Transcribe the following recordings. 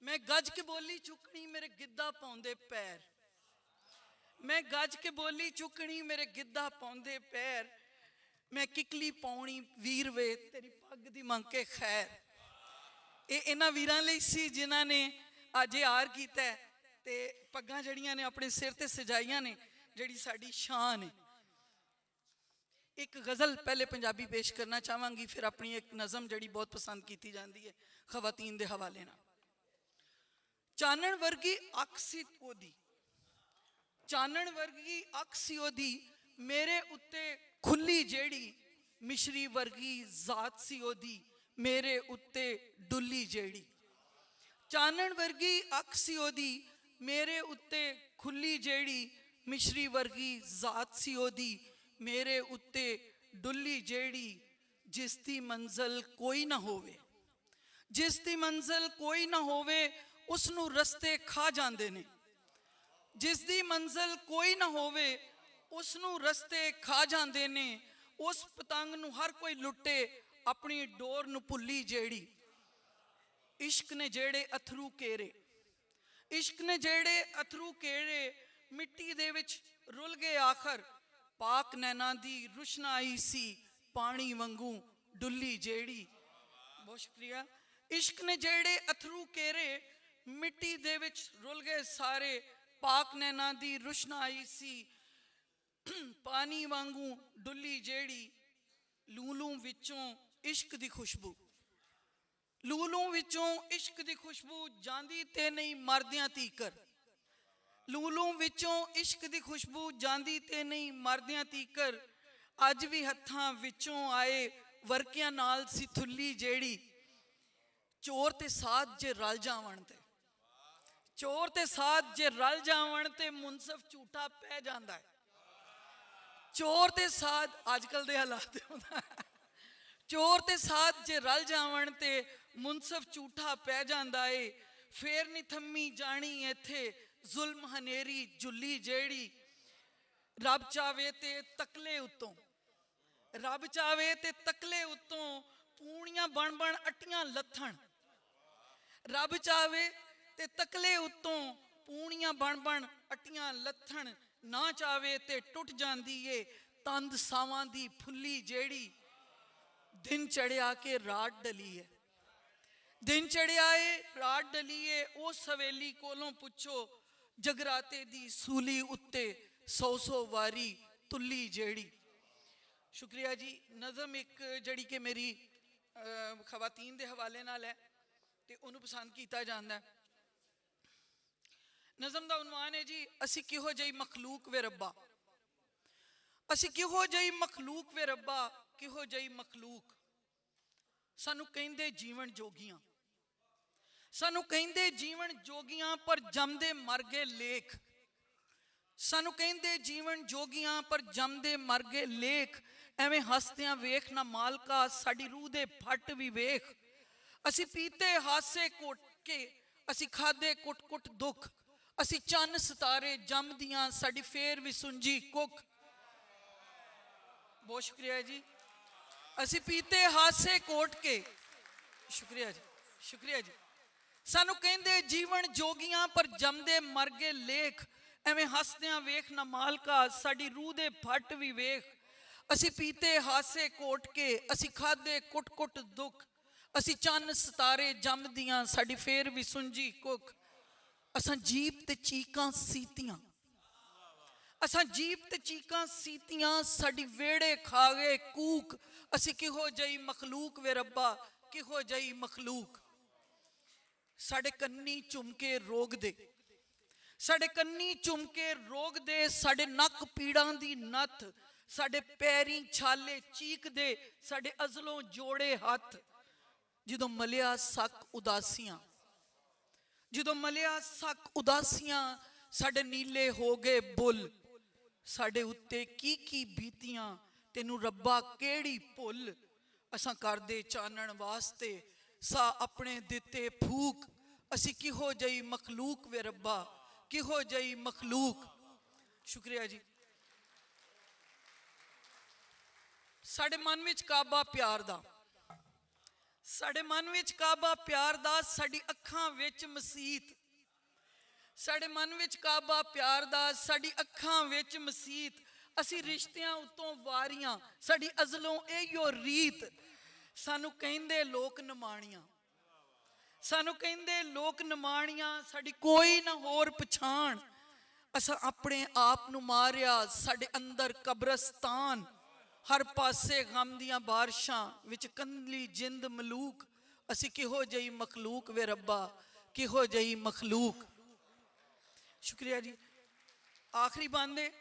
मैं गज के बोली चुकनी मेरे गिद्धा पाउंदे पैर। मैं गज के बोली चुकनी मेरे गिद्धा पाउंदे पैर। मैं किकली पाउनी वीर वे तेरी पग दी मंग के खैर। ये इन्हां वीरां लई सी जिन्हां ने अज ये हार कीता है ते पग्गां जड़ियां ने अपने सिर ते सजाइयां ने, जिहड़ी साडी शान है। एक गज़ल पहले पंजाबी पेश करना चाहांगी, फिर अपनी एक नज़म जिहड़ी बहुत पसंद की जाती है खवातीन के हवाले नाल। चानण वर्गी अख सी ओदी, चानण वर्गी अख सी ओदी, मेरे उत्ते खुली जेड़ी, मिश्री वर्गी जात सी ओदी, मेरे उत्ते डुली जेड़ी। चानण वर्गी अख सी ओदी, मेरे उत्ते खुली जेड़ी, मिश्री वर्गी जात सी ओदी, मेरे उत्ते डुली जेड़ी। जिस दी मंजिल कोई ना होवे, जिस दी मंजिल कोई ना होवे, उसनू रस्ते खा जांदे ने। जिस दी मंजिल कोई ना होवे, उसनू रस्ते खा जांदे ने। उस पतंग नू हर कोई लुटे, अपनी डोर नू भुल्ली जेड़ी। इश्क ने जेड़े अथरू केरे, इश्क ने जेड़े अथरू केरे, मिट्टी दे विच रुल गए आखर। पाक नैना दी रुशनाई सी, पानी वांगू डुल्ली जेड़ी। बहुत शुक्रिया। इश्क ने जेड़े अथरू केरे, मिट्टी दे विच रुल गए सारे। पाक नैना दी रुशनाई सी, पानी वांगू डुल्ली जेड़ी। लूलू विचों इश्क दी खुशबू, लूलू विचों इश्क दी खुशबू, जांदी ते नहीं मरदियां तीकर। लूलू विचों इश्क दी खुशबू, जांदी ते नहीं मरदियां तीकर। अज भी हत्थां विचों आए वरकियां नाल सी थुल्ली जेड़ी। चोर ते साध जे रल जावन ते, चोर ते साध जे रल जावन ते मुनसफ झूठा पै जांदा है। चोर ते साध अजकल दे हालात होंदा, चोर ते साध जे रल जावन ते मुनसफ झूठा पै जांदा है। फेर नहीं थम्मी जानी इत्थे जुल्म हनेरी जुल्ली जेड़ी। रब चावे ते तकले उत्तों, रब चावे ते तकले उत्तों, पूनियां बन बन अट्टियां लथण। रब चावे ते तकले उत्तों, पूनियां बन बन अट्टियां लथण। ना चावे ते टुट जांदी ए तंद सावां दी फुल्ली जेड़ी। दिन चढ़िया के रात डली है, दिन चढ़िया है रात डली है। उस हवेली कोलों पुछो, जगराते दी सूली उत्ते सौ सौ वारी तुल्ली जेड़ी। शुक्रिया जी। नज़म एक जड़ी के मेरी खवातीन के हवाले नाल है ते उन्होंने पसंद किया जाता है। नज़म का उन्वान है जी, असी किहो जही मखलूक वे रब्बा। असी किहो जही मखलूक वे रब्बा, किहो जही मखलूक। सानू कहंदे जीवन जोगियां, सानू कहंदे जीवन जोगियां, पर जमदे मर गए लेख। सानू कहंदे जीवन जोगियां, पर जमदे मर गए लेख। एवें हसदियां वेख ना मालका, साडी रूह दे फट भी वेख। असी पीते हासे कोट के, असी खादे कुट कुट दुख। असी चन्न सितारे जमदियां, साडी फेर भी सुंजी कुख। बहुत शुक्रिया जी। असी पीते हासे कोट के, शुक्रिया जी, शुक्रिया जी। सानू कहंदे जीवन जोगियां, पर जमदे मर गए लेख। एवें हसदियां वेख ना मालका, साडी रूह दे फट भी वेख। असी पीते हासे कोट के, असी खादे कुट कुट दुख। असी चन्न सितारे जमदियां, साडी फेर भी सुंजी कुख। असां जीप ते चीकां सीतियां, असां जीप ते चीकां सीतियां, साडी वेड़े खा गए कूक। असी किहो जही मखलूक वे रब्बा, किहो जही मखलूक। साडे कन्नी झुमके रोग दे, साडे कन्नी झुमके रोग दे। साडे नक पीड़ां दी नथ, साडे पैरीं छाले चीक दे। साडे अजलों जोड़े हथ, जदों मलिया सक उदासियां, जदों मलिया सक उदासियां। साडे नीले हो गए बुल, साडे उत्ते की बीतियां, तेनू रब्बा केड़ी भुल। असां करदे चानण वास्ते सा अपने दिते फूक। असी किहो जही मखलूक वे रब्बा, किहो जही मखलूक। शुक्रिया जी। साडे मन विच काबा प्यार दा, ਸਾਡੇ ਮਨ ਵਿੱਚ ਕਾਬਾ ਪਿਆਰ ਦਾ, ਸਾਡੀ ਅੱਖਾਂ ਵਿੱਚ ਮਸੀਤ। ਸਾਡੇ ਮਨ ਵਿੱਚ ਕਾਬਾ ਪਿਆਰ ਦਾ, ਸਾਡੀ ਅੱਖਾਂ ਵਿੱਚ ਮਸੀਤ। ਅਸੀਂ ਰਿਸ਼ਤਿਆਂ ਉੱਤੋਂ ਵਾਰੀਆਂ, ਸਾਡੀ ਅਜ਼ਲੋਂ ਇਹੋ ਰੀਤ। ਸਾਨੂੰ ਕਹਿੰਦੇ ਲੋਕ ਨਿਮਾਣੀਆਂ, ਸਾਨੂੰ ਕਹਿੰਦੇ ਲੋਕ ਨਿਮਾਣੀਆਂ, ਸਾਡੀ ਕੋਈ ਨਾ ਹੋਰ ਪਛਾਣ। ਅਸਾਂ ਆਪਣੇ ਆਪ ਨੂੰ ਮਾਰਿਆ, ਸਾਡੇ ਅੰਦਰ ਕਬਰਸਤਾਨ। ਹਰ ਪਾਸੇ ਗਮ ਦੀਆਂ ਬਾਰਿਸ਼ਾਂ ਵਿੱਚ ਕੰਦਲੀ ਜਿੰਦ ਮਲੂਕ। ਅਸੀਂ ਕਿਹੋ ਜਿਹੀ ਮਖਲੂਕ ਵੇ ਰੱਬਾ, ਕਿਹੋ ਜਿਹੀ ਮਖਲੂਕ। ਸ਼ੁਕਰੀਆ ਜੀ। ਆਖਰੀ ਬੰਦੇ,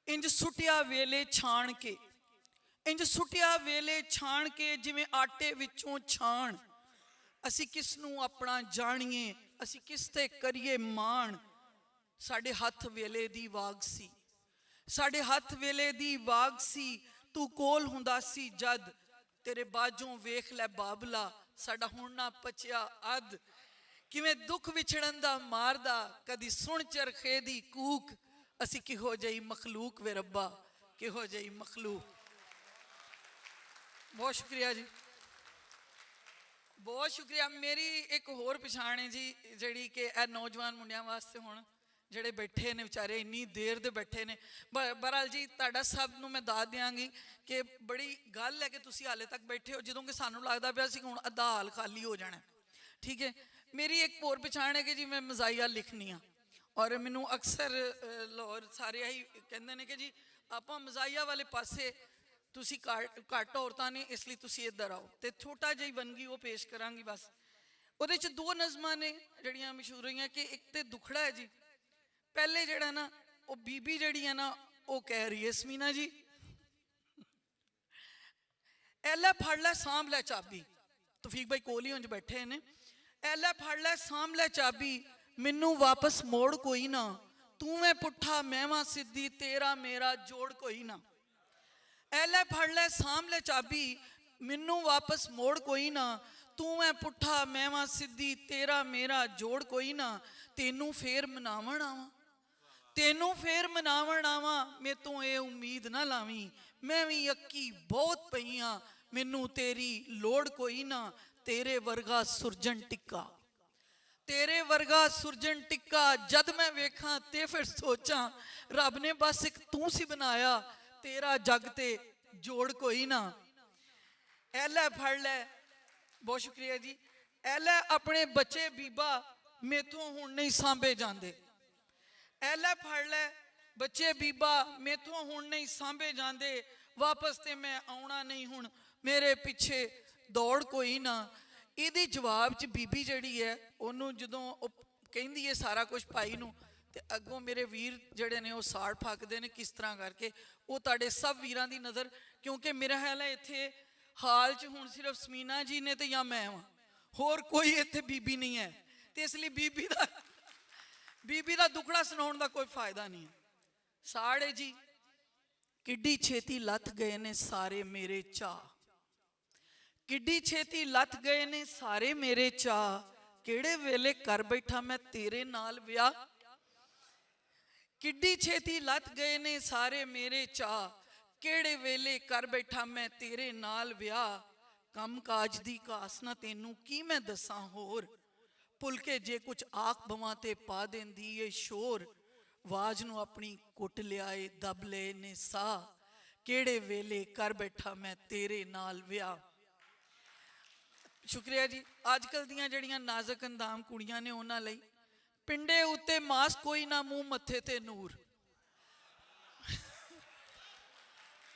ਇੰਜ ਸੁੱਟਿਆ ਵੇਲੇ ਛਾਣ ਕੇ, ਇੰਜ ਸੁੱਟਿਆ ਵੇਲੇ ਛਾਣ ਕੇ, ਜਿਵੇਂ ਆਟੇ ਵਿੱਚੋਂ ਛਾਣ। ਅਸੀਂ ਕਿਸ ਨੂੰ ਆਪਣਾ ਜਾਣੀਏ, ਅਸੀਂ ਕਿਸ ਤੇ ਕਰੀਏ ਮਾਣ। ਸਾਡੇ ਹੱਥ ਵੇਲੇ ਦੀ ਵਾਗ ਸੀ, ਸਾਡੇ ਹੱਥ ਵੇਲੇ ਦੀ ਵਾਗ ਸੀ। ਤੂੰ ਕੋਲ ਹੁੰਦਾ ਸੀ ਜਦ, ਤੇਰੇ ਬਾਝੋਂ ਵੇਖ ਲੈ ਬਾਬਲਾ, ਸਾਡਾ ਹੁਣ ਨਾ ਪਚਿਆ ਅੱਧ। ਕਿਵੇਂ ਦੁੱਖ ਵਿਛੜਨ ਦਾ ਮਾਰਦਾ, ਕਦੀ ਸੁਣ ਚਰਖੇ ਦੀ ਕੂਕ। ਅਸੀਂ ਕਿਹੋ ਜਿਹੀ ਮਖਲੂਕ ਵੇ ਰੱਬਾ, ਕਿਹੋ ਜਿਹੀ ਮਖਲੂਕ। ਬਹੁਤ ਸ਼ੁਕਰੀਆ ਜੀ, ਬਹੁਤ ਸ਼ੁਕਰੀਆ। ਮੇਰੀ ਇੱਕ ਹੋਰ ਪਛਾਣ ਹੈ ਜੀ, ਜਿਹੜੀ ਕਿ ਇਹ ਨੌਜਵਾਨ ਮੁੰਡਿਆਂ ਵਾਸਤੇ ਹੁਣ ਜਿਹੜੇ ਬੈਠੇ ਨੇ ਵਿਚਾਰੇ, ਇੰਨੀ ਦੇਰ ਦੇ ਬੈਠੇ ਨੇ। ਬਹਰਾਲ ਜੀ, ਤੁਹਾਡਾ ਸਭ ਨੂੰ ਮੈਂ ਦੱਸ ਦਿਆਂਗੀ ਕਿ ਬੜੀ ਗੱਲ ਹੈ ਕਿ ਤੁਸੀਂ ਹਾਲੇ ਤੱਕ ਬੈਠੇ ਹੋ, ਜਦੋਂ ਕਿ ਸਾਨੂੰ ਲੱਗਦਾ ਪਿਆ ਸੀ ਹੁਣ ਅੱਧਾ ਹਾਲ ਖਾਲੀ ਹੋ ਜਾਣਾ। ਠੀਕ ਹੈ। ਮੇਰੀ ਇੱਕ ਹੋਰ ਪਛਾਣ ਹੈ ਕਿ ਜੀ ਮੈਂ ਮਜ਼ਾਈਆ ਲਿਖਣੀ ਆ, ਔਰ ਮੈਨੂੰ ਅਕਸਰ ਲਾਹੌਰ ਸਾਰੇ ਇਹੀ ਕਹਿੰਦੇ ਨੇ ਕਿ ਜੀ ਆਪਾਂ ਮਜ਼ਾਈਆ ਵਾਲੇ ਪਾਸੇ ਤੁਸੀਂ ਘੱਟ ਔਰਤਾਂ ਨੇ, ਇਸ ਲਈ ਤੁਸੀਂ ਇੱਧਰ ਆਓ। ਅਤੇ ਛੋਟਾ ਜਿਹੀ ਵੰਨਗੀ ਉਹ ਪੇਸ਼ ਕਰਾਂਗੀ ਬਸ। ਉਹਦੇ 'ਚ ਦੋ ਨਜ਼ਮਾਂ ਨੇ ਜਿਹੜੀਆਂ ਮਸ਼ਹੂਰ ਹੋਈਆਂ, ਕਿ ਇੱਕ ਤੇ ਦੁਖੜਾ ਹੈ ਜੀ। ਪਹਿਲੇ ਜਿਹੜਾ ਨਾ ਉਹ ਬੀਬੀ ਜਿਹੜੀ ਹੈ ਨਾ, ਉਹ ਕਹਿ ਰਹੀ ਹੈ ਸਮੀਨਾ ਜੀ, ਐ ਲੈ ਫੜ ਲੈ ਸਾਂਭ ਲੈ ਚਾਬੀ। ਤੌਫੀਕ ਭਾਈ ਕੋਲ ਹੀ ਉਂਝ ਬੈਠੇ ਨੇ। ਐ ਲੈ ਫੜ ਲੈ ਸਾਂਭ ਲੈ ਚਾਬੀ, ਮੈਨੂੰ ਵਾਪਸ ਮੋੜ ਕੋਈ ਨਾ। ਤੂੰ ਮੈਂ ਪੁੱਠਾ ਮੈਂ ਵਾਂ ਸਿੱਧੀ, ਤੇਰਾ ਮੇਰਾ ਜੋੜ ਕੋਈ ਨਾ। ਐ ਲੈ ਫੜ ਲੈ ਸਾਂਭ ਲੈ ਚਾਬੀ, ਮੈਨੂੰ ਵਾਪਸ ਮੋੜ ਕੋਈ ਨਾ। ਤੂੰ ਮੈਂ ਪੁੱਠਾ ਮੈਂ ਵਾਂ ਸਿੱਧੀ, ਤੇਰਾ ਮੇਰਾ ਜੋੜ ਕੋਈ ਨਾ। ਤੈਨੂੰ ਫੇਰ ਮਨਾਵਣ ਆਵਾਂ, ਤੈਨੂੰ ਫੇਰ ਮਨਾਵਣ ਆਵਾਂ, ਮੇਰੇ ਤੋਂ ਇਹ ਉਮੀਦ ਨਾ ਲਾਵੀਂ। ਮੈਂ ਵੀ ਅੱਕੀ ਬਹੁਤ ਪਈ ਆਂ, ਮੈਨੂੰ ਤੇਰੀ ਲੋੜ ਕੋਈ ਨਾ। ਤੇਰੇ ਵਰਗਾ ਸੁਰਜਣ ਟਿੱਕਾ, ਤੇਰੇ ਵਰਗਾ ਸੁਰਜਣ ਟਿੱਕਾ, ਜਦ ਮੈਂ ਵੇਖਾਂ ਤੇ ਫਿਰ ਸੋਚਾਂ, ਰੱਬ ਨੇ ਬਸ ਇੱਕ ਤੂੰ ਸੀ ਬਣਾਇਆ, ਤੇਰਾ ਜੱਗ ਤੇ ਜੋੜ ਕੋਈ ਨਾ। ਐ ਲੈ ਫੜ ਲੈ, ਬਹੁਤ ਸ਼ੁਕਰੀਆ ਜੀ। ਐ ਲੈ ਆਪਣੇ ਬੱਚੇ ਬੀਬਾ, ਮੇਥੋਂ ਹੁਣ ਨਹੀਂ ਸਾਂਭੇ ਜਾਂਦੇ। ਐ ਲੈ ਫੜ ਲੈ ਬੱਚੇ ਬੀਬਾ, ਮੇਥੋਂ ਹੁਣ ਨਹੀਂ ਸਾਂਭੇ ਜਾਂਦੇ। ਵਾਪਸ ਤੇ ਮੈਂ ਆਉਣਾ ਨਹੀਂ ਹੁਣ, ਮੇਰੇ ਪਿੱਛੇ ਦੌੜ ਕੋਈ ਨਾ। ਇਹਦੇ ਜਵਾਬ 'ਚ ਬੀਬੀ ਜਿਹੜੀ ਹੈ, ਉਹਨੂੰ ਜਦੋਂ ਉਹ ਕਹਿੰਦੀ ਹੈ ਸਾਰਾ ਕੁਝ ਭਾਈ ਨੂੰ, ਤੇ ਅੱਗੋਂ ਮੇਰੇ ਵੀਰ ਜਿਹੜੇ ਨੇ ਉਹ ਸਾੜ ਫੱਕਦੇ ਨੇ ਕਿਸ ਤਰ੍ਹਾਂ ਕਰਕੇ। ਉਹ ਤੁਹਾਡੇ ਸਭ ਵੀਰਾਂ ਦੀ ਨਜ਼ਰ, ਕਿਉਂਕਿ ਮੇਰਾ ਖਿਆਲ ਹੈ ਇੱਥੇ ਹਾਲ 'ਚ ਹੁਣ ਸਿਰਫ ਸਮੀਨਾ ਜੀ ਨੇ ਤੇ ਜਾਂ ਮੈਂ ਵਾਂ, ਹੋਰ ਕੋਈ ਇੱਥੇ ਬੀਬੀ ਨਹੀਂ ਹੈ। ਤੇ ਇਸ ਲਈ ਬੀਬੀ ਦਾ ਦੁੱਖੜਾ ਸੁਣਾਉਣ ਦਾ ਕੋਈ ਫਾਇਦਾ ਨਹੀਂ ਹੈ। ਸਾੜੇ ਜੀ, ਕਿੱਡੀ ਛੇਤੀ ਲੱਥ ਗਏ ਨੇ ਸਾਰੇ ਮੇਰੇ ਚਾਅ, ਕਿੱਡੀ ਛੇਤੀ ਲੱਥ ਗਏ ਨੇ ਸਾਰੇ ਮੇਰੇ ਚਾਅ। ਕਿਹੜੇ ਵੇਲੇ ਕਰ ਬੈਠਾ ਮੈਂ ਤੇਰੇ ਨਾਲ ਵਿਆਹ। ਕਿੱਡੀ ਛੇਤੀ ਲੱਥ ਗਏ ਨੇ ਸਾਰੇ ਮੇਰੇ ਚਾਅ, ਕਿਹੜੇ ਵੇਲੇ ਕਰ ਬੈਠਾ ਮੈਂ ਤੇਰੇ ਨਾਲ ਵਿਆਹ। ਕੰਮ ਕਾਜ ਦੀ ਘਾਸ ਨਾ ਤੈਨੂੰ ਕੀ ਮੈਂ ਦੱਸਾਂ ਹੋਰ, ਭੁੱਲ ਕੇ ਜੇ ਕੁਝ ਆਖ ਬਵਾਂ ਤੇ ਪਾ ਦਿੰਦੀ ਏ ਸ਼ੋਰ। ਆਵਾਜ਼ ਨੂੰ ਆਪਣੀ ਕੁੱਟ ਲਿਆਏ ਦਬ ਲਏ ਨੇ ਸਾਹ, ਕਿਹੜੇ ਵੇਲੇ ਕਰ ਬੈਠਾ ਮੈਂ ਤੇਰੇ ਨਾਲ ਵਿਆਹ। ਸ਼ੁਕਰੀਆ ਜੀ। ਅੱਜ ਕੱਲ੍ਹ ਦੀਆਂ ਜਿਹੜੀਆਂ ਨਾਜ਼ੁਕ ਅੰਦਾਮ ਕੁੜੀਆਂ ਨੇ ਉਹਨਾਂ ਲਈ, ਪਿੰਡੇ ਉੱਤੇ ਮਾਸ ਕੋਈ ਨਾ, ਮੂੰਹ ਮੱਥੇ ਤੇ ਨੂਰ।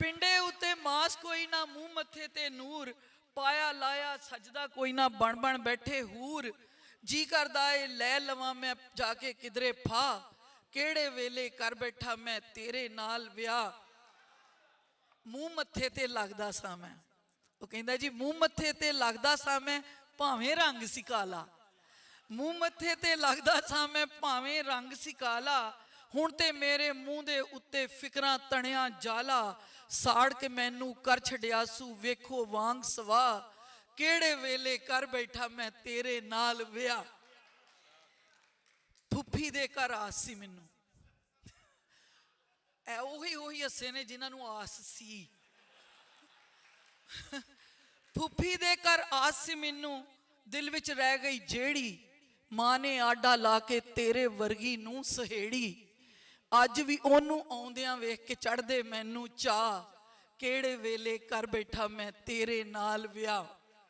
ਪਿੰਡੇ ਉੱਤੇ ਮਾਸ ਕੋਈ ਨਾ, ਮੂੰਹ ਮੱਥੇ ਤੇ ਨੂਰ। ਪਾਇਆ ਲਾਇਆ ਸਜਦਾ ਕੋਈ ਨਾ, ਬਣ ਬਣ ਬੈਠੇ ਹੂਰ। ਜੀ ਕਰਦਾ ਏ ਲੈ ਲਵਾਂ ਮੈਂ ਜਾ ਕੇ ਕਿਧਰੇ ਫਾ, ਕਿਹੜੇ ਵੇਲੇ ਕਰ ਬੈਠਾ ਮੈਂ ਤੇਰੇ ਨਾਲ ਵਿਆਹ। ਮੂੰਹ ਮੱਥੇ ਤੇ ਲੱਗਦਾ ਸਾਂ ਮੈਂ, ਉਹ ਕਹਿੰਦਾ ਜੀ ਮੂੰਹ ਮੱਥੇ ਤੇ ਲੱਗਦਾ ਸਾਂ ਮੈਂ, ਭਾਵੇਂ ਰੰਗ ਸੀ ਕਾਲਾ। ਮੂੰਹ ਮੱਥੇ ਤੇ ਲੱਗਦਾ ਸਾਂ ਮੈਂ, ਭਾਵੇਂ ਰੰਗ ਸੀ ਕਾਲਾ। ਹੁਣ ਤੇ ਮੇਰੇ ਮੂੰਹ ਦੇ ਉੱਤੇ ਫਿਕਰਾਂ ਤਣਿਆ ਜਾਲਾ। ਸਾੜ ਕੇ ਮੈਨੂੰ ਕਰ ਛੱਡਿਆ ਸੂ ਵੇਖੋ ਵਾਂਗ ਸਵਾ, ਕਿਹੜੇ ਵੇਲੇ ਕਰ ਬੈਠਾ ਮੈਂ ਤੇਰੇ ਨਾਲ ਵਿਆਹ। ਫੁੱਫੀ ਦੇ ਘਰ ਆਸ ਸੀ ਮੈਨੂੰ, ਉਹੀ ਹੱਸੇ ਨੇ ਜਿਨ੍ਹਾਂ ਨੂੰ ਆਸ ਸੀ। ਫੁੱਫੀ ਦੇ ਘਰ ਆਸ ਸੀ ਮੈਨੂੰ, ਦਿਲ ਵਿੱਚ ਰਹਿ ਗਈ ਜਿਹੜੀ, ਮਾਂ ਨੇ ਆਡਾ ਲਾ ਕੇ ਤੇਰੇ ਵਰਗੀ ਨੂੰ ਸਹੇੜੀ। ਅੱਜ ਵੀ ਉਹਨੂੰ ਆਉਂਦਿਆਂ ਵੇਖ ਕੇ ਚੜ੍ਹਦੇ ਮੈਨੂੰ ਚਾਹ, ਕਿਹੜੇ ਵੇਲੇ ਕਰ ਬੈਠਾ ਮੈਂ ਤੇਰੇ ਨਾਲ ਵਿਆਹ।